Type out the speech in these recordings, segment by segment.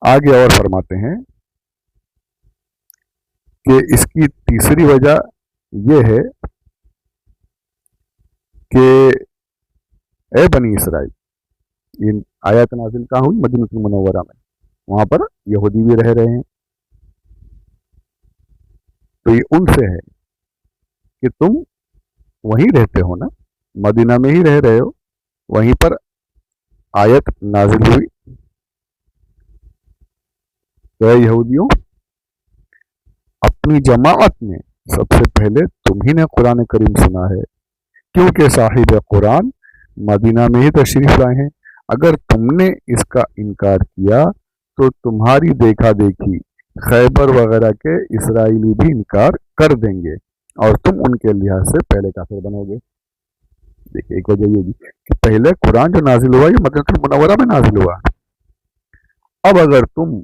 आगे और फरमाते हैं کہ اس کی تیسری وجہ یہ ہے کہ اے بنی اسرائیل، یہ آیات نازل کہاں ہوئی؟ مدینہ المنورہ میں، وہاں پر یہودی بھی رہ رہے ہیں، تو یہ ان سے ہے کہ تم وہیں رہتے ہو نا، مدینہ میں ہی رہ رہے ہو، وہیں پر آیت نازل ہوئی، تو اے یہودیوں، اپنی جماعت میں سب سے پہلے تم ہی نے قرآن کریم سنا ہے، کیونکہ صاحب قرآن مدینہ میں ہی تشریف لائے ہیں۔ اگر تم نے اس کا انکار کیا تو تمہاری دیکھا دیکھی خیبر وغیرہ کے اسرائیلی بھی انکار کر دیں گے اور تم ان کے لحاظ سے پہلے کافر بنو گے۔ دیکھیے ایک وجہ یہ بھی کہ پہلے قرآن جو نازل ہوا یہ مدینہ المنورہ میں نازل ہوا، اب اگر تم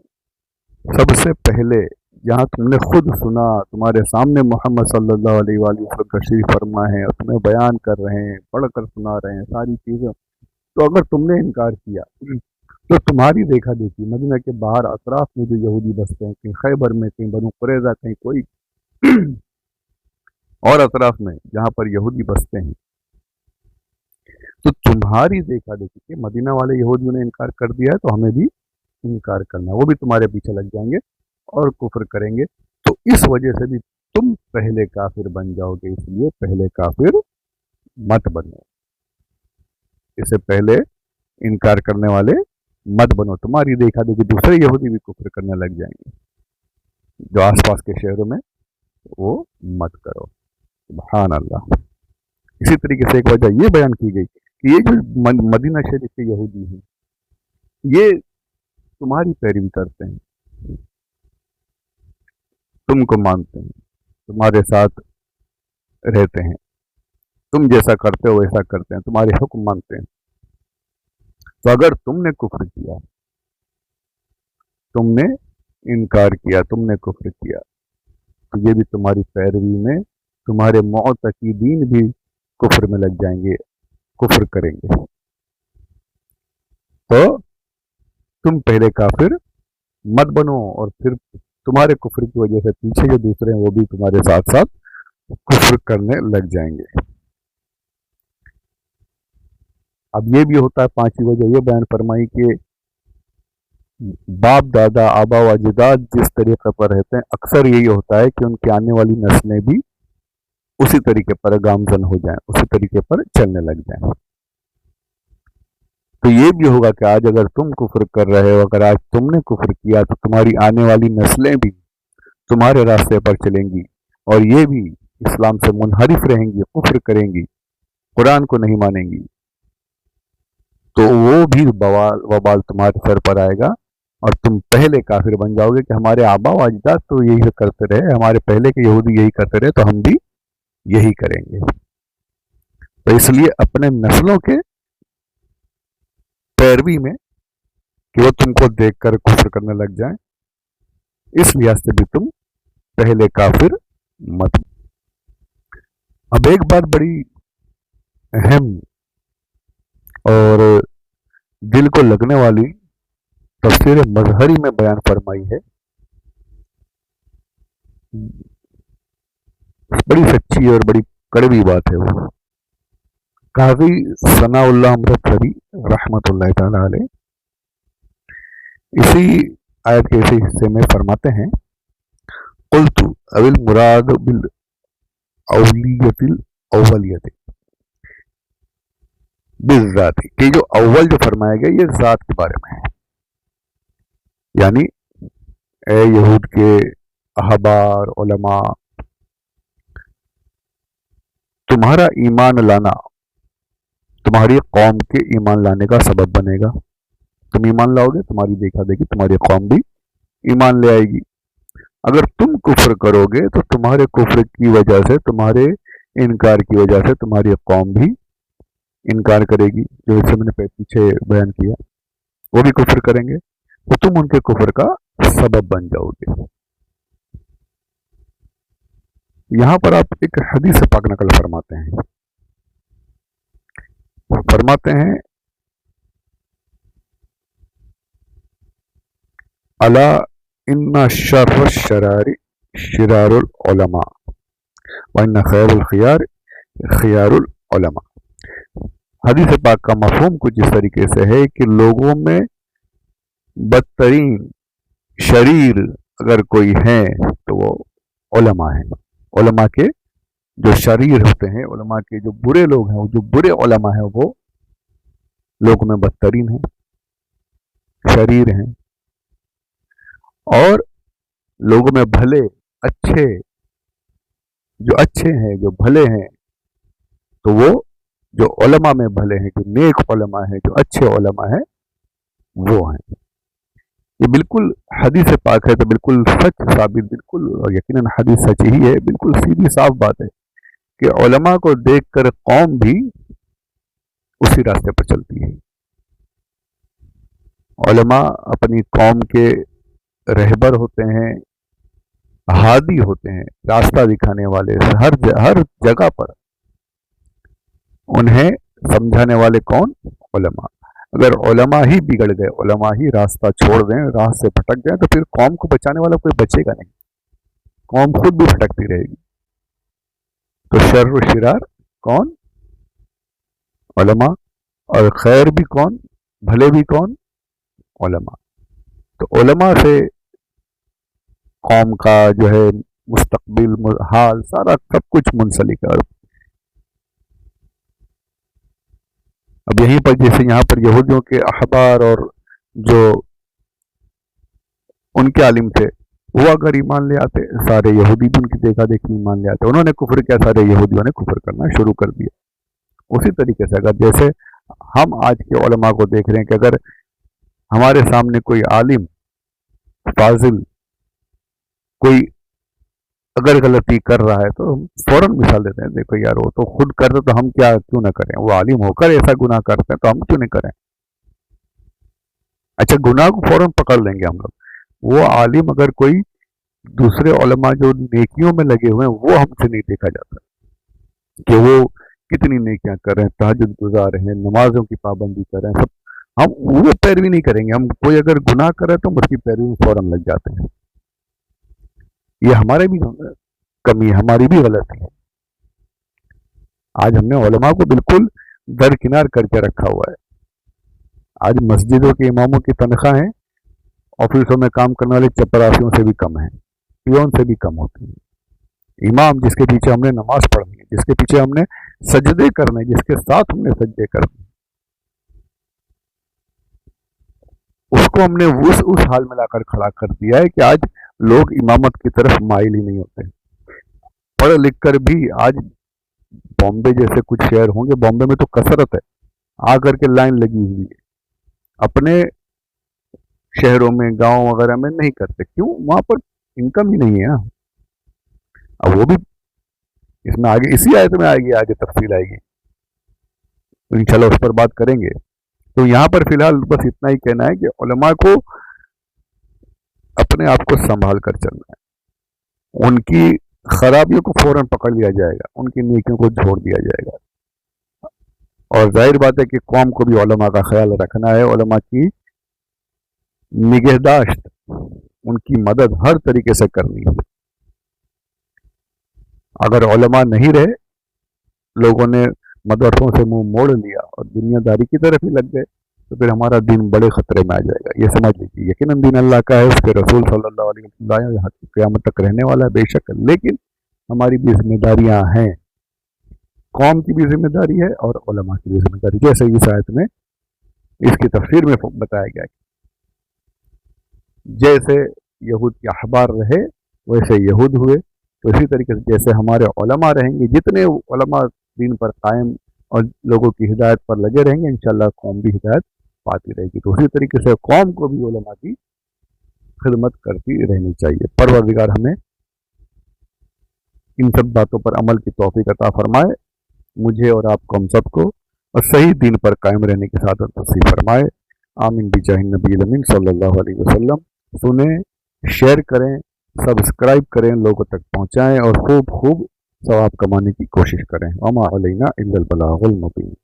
سب سے پہلے جہاں تم نے خود سنا، تمہارے سامنے محمد صلی اللہ علیہ وآلہ وسلم تشریف فرما ہے اور تمہیں بیان کر رہے ہیں، پڑھ کر سنا رہے ہیں ساری چیزیں، تو اگر تم نے انکار کیا تو تمہاری دیکھا دیکھی مدینہ کے باہر اطراف میں جو یہودی بستے ہیں، کہیں خیبر میں، کہیں بنو قریظہ، کہیں کوئی اور اطراف میں جہاں پر یہودی بستے ہیں، تو تمہاری دیکھا دیکھی کہ مدینہ والے یہودیوں نے انکار کر دیا ہے تو ہمیں بھی انکار کرنا ہے، وہ بھی تمہارے پیچھے لگ جائیں گے اور کفر کریں گے، تو اس وجہ سے بھی تم پہلے کافر بن جاؤ گے، اس لیے پہلے کافر مت بنو، اس سے پہلے انکار کرنے والے مت بنو، تمہاری دیکھا دیکھی دوسرے یہودی بھی کفر کرنے لگ جائیں گے جو آس پاس کے شہروں میں، وہ مت کرو۔ سبحان اللہ۔ اسی طریقے سے ایک وجہ یہ بیان کی گئی کہ یہ جو مدینہ شریف کے یہودی ہیں یہ تمہاری پیروی کرتے ہیں، تم کو مانتے ہیں، تمہارے ساتھ رہتے ہیں، تم جیسا کرتے ہو ویسا کرتے ہیں، تمہارے حکم مانتے ہیں، تو اگر تم نے کفر کیا، تم نے انکار کیا، تم نے کفر کیا، تو یہ بھی تمہاری پیروی میں تمہارے معتقدین بھی کفر میں لگ جائیں گے، کفر کریں گے، تو تم پہلے کافر مت بنو، اور پھر تمہارے کفر کی وجہ سے پیچھے جو دوسرے ہیں وہ بھی تمہارے ساتھ ساتھ کفر کرنے لگ جائیں گے۔ اب یہ بھی ہوتا ہے، پانچویں وجہ یہ بیان فرمائی کہ باپ دادا آبا و اجداد جس طریقے پر رہتے ہیں اکثر یہی ہوتا ہے کہ ان کی آنے والی نسلیں بھی اسی طریقے پر گامزن ہو جائیں، اسی طریقے پر چلنے لگ جائیں، تو یہ بھی ہوگا کہ آج اگر تم کفر کر رہے ہو، اگر آج تم نے کفر کیا تو تمہاری آنے والی نسلیں بھی تمہارے راستے پر چلیں گی اور یہ بھی اسلام سے منحرف رہیں گی، کفر کریں گی، قرآن کو نہیں مانیں گی، تو وہ بھی وبال تمہارے سر پر آئے گا اور تم پہلے کافر بن جاؤ گے کہ ہمارے آبا و اجداد تو یہی کرتے رہے، ہمارے پہلے کے یہودی یہی کرتے رہے تو ہم بھی یہی کریں گے، تو اس لیے اپنے نسلوں کے پیروی میں کہ وہ تم کو دیکھ کر کفر کرنے لگ جائیں، اس لحاظ سے بھی تم پہلے کافر مت۔ اب ایک بات بڑی اہم اور دل کو لگنے والی تفسیر مظہری میں بیان فرمائی ہے، بڑی سچی اور بڑی کڑوی بات ہے، وہ قاضی ثناء اللہ امرتسری رحمۃ اللہ تعالی علیہ اسی آیت کے اسی حصے میں فرماتے ہیں، قلت او المراد بالاولیت الاولیت بالذات، کہ جو اول جو فرمایا گیا یہ ذات کے بارے میں ہے، یعنی اے یہود کے احبار علماء، تمہارا ایمان لانا تمہاری قوم کے ایمان لانے کا سبب بنے گا، تم ایمان لاؤ گے تمہاری دیکھا دیکھی تمہاری قوم بھی ایمان لے آئے گی، اگر تم کفر کرو گے تو تمہارے کفر کی وجہ سے، تمہارے انکار کی وجہ سے تمہاری قوم بھی انکار کرے گی، جو اسے میں نے پیچھے بیان کیا، وہ بھی کفر کریں گے، تو تم ان کے کفر کا سبب بن جاؤ گے۔ یہاں پر آپ ایک حدیث پاک نقل فرماتے ہیں، فرماتے ہیں अला इन्ना शर्र शरारी शिरारुल उलमा व इन्ना खैरुल खियार खियारुल उलमा। हदीस पाक का मफहूम कुछ इस तरीके से है कि लोगों में बदतरीन शरीर अगर कोई है तो वो उलमा है। उलमा के जो शरीर होते हैं, उलमा के जो बुरे लोग हैं, जो बुरे उलमा हैं, वो लोगों में बदतरीन हैं, शरीर हैं। और लोगों में भले अच्छे, जो अच्छे हैं, जो भले हैं, तो वो जो उलमा में भले हैं, जो नेक उलमा है, जो अच्छे उलमा है, वो हैं। ये बिल्कुल हदीस पाक है तो बिल्कुल सच साबित, बिल्कुल यकीनन हदीस सच ही है, बिल्कुल सीधी साफ बात है कि उलमा को देखकर कौम भी उसी रास्ते पर चलती है। उलमा अपनी कौम के रहबर होते हैं, हादी होते हैं, रास्ता दिखाने वाले। हर जगह पर उन्हें समझाने वाले कौन? उलमा। अगर उलमा ही बिगड़ गए, उलमा ही रास्ता छोड़ दें, राह से भटक गए, तो फिर कौम को बचाने वाला कोई बचेगा नहीं, कौम खुद भी भटकती रहेगी। तो शर्र व शिरार कौन? उलमा। और खैर भी कौन? भले भी कौन? उलमा। तो उलमा से कौम का जो है मुस्तकबिल, हाल, सारा सब कुछ मुंसलिक है। अब यहीं पर जैसे यहाँ पर यहूदियों के अहबार और जो उनके आलिम थे, वो अगर ईमान ले आते, सारे यहूदी भी उनकी देखा देखी ईमान ले आते। उन्होंने कुफर किया, सारे यहूदियों ने कुफर करना शुरू कर दिया। उसी तरीके से अगर जैसे हम आज के उलमा को देख रहे हैं कि अगर हमारे सामने कोई आलिम फाजिल कोई अगर गलती कर रहा है तो हम फौरन मिसाल देते हैं, देखो यार वो तो खुद कर रहे, तो हम क्या क्यों ना करें? वो आलिम होकर ऐसा गुनाह करते हैं तो हम क्यों नहीं करें? अच्छा, गुनाह को फौरन पकड़ लेंगे हम लोग। वो आलिम अगर कोई दूसरे उलमा जो नेकियों में लगे हुए हैं, वो हमसे नहीं देखा जाता कि वो कितनी नेकियां कर रहे हैं, तहज्जुद गुजार हैं, नमाजों की पाबंदी कर रहे हैं, सब हम वो पैरवी नहीं करेंगे। हम कोई अगर गुनाह करे तो हम उसकी पैरवी फौरन लग जाते हैं। ये हमारे भी कमी, हमारी भी गलती है। आज हमने उलमा को बिल्कुल दरकिनार करके रखा हुआ है। आज मस्जिदों के इमामों की तनख्वाहें ऑफिसों में काम करने वाले चपरासियों से भी कम है, पियोन से भी कम होती है। इमाम जिसके पीछे हमने नमाज पढ़नी है, जिसके पीछे हमने सजदे करने, जिसके साथ हमने सजदे करने, उसको हमने उस हाल में लाकर खड़ा कर दिया है कि आज लोग इमामत की तरफ माइल ही नहीं होते। पढ़ लिख कर भी आज बॉम्बे जैसे कुछ शहर होंगे, बॉम्बे में तो कसरत है, आकर के लाइन लगी हुई है। अपने शहरों में, गांव वगैरह में नहीं करते, क्यों? वहां पर इनकम ही नहीं है। अब वो भी इसमें आगे, इसी आयत में आएगी, आगे तफसील आएगी, तो इंशाल्लाह उस पर बात करेंगे। तो यहाँ पर फिलहाल बस इतना ही कहना है कि उलमा को अपने आप को संभाल कर चलना है। उनकी खराबियों को फौरन पकड़ लिया जाएगा, उनकी नेकियों को छोड़ दिया जाएगा। और जाहिर बात है कि कौम को भी उलमा का ख्याल रखना है, उलमा की निगहदाश्त, उनकी मदद हर तरीके से करनी है। अगर उलमा नहीं रहे, लोगों ने मदरसों से मुंह मोड़ लिया और दुनियादारी की तरफ ही लग गए, तो फिर हमारा दीन बड़े खतरे में आ जाएगा। ये समझ लीजिए, यकीनन दीन अल्लाह का है, उसके रसूल सल्लल्लाहु अलैहि वसल्लम यहाँ क़यामत तक रहने वाला है बेशक, लेकिन हमारी भी जिम्मेदारियां हैं, कौम की भी जिम्मेदारी है और उलमा की भी जिम्मेदारी। जैसे इस आयत में इसकी तफसीर में बताया गया है, जैसे यहूद के अहबार रहे वैसे यहूद हुए, तो इसी तरीके से जैसे हमारे उलमा रहेंगे, जितने उलमा दीन पर कायम और लोगों की हिदायत पर लगे रहेंगे, इंशाअल्लाह कौम भी हिदायत पाती रहेगी। तो उसी तरीके से कौम को भी उलमा की खिदमत करती रहनी चाहिए। परवरदिगार हमें इन सब बातों पर अमल की तौफीक अता फरमाए, मुझे और आपको, हम सबको, और सही दीन पर कायम रहने की सादत नसीब फरमाए। आमीन बिजाहिन नबी अमीन सल्लल्लाहु अलैहि वसल्लम। सुने, शेयर करें, सब्सक्राइब करें, लोगों तक पहुँचाएँ और खूब खूब सवाब कमाने की कोशिश करें। वमा अलैना इल्लल बलागुल मुबीन।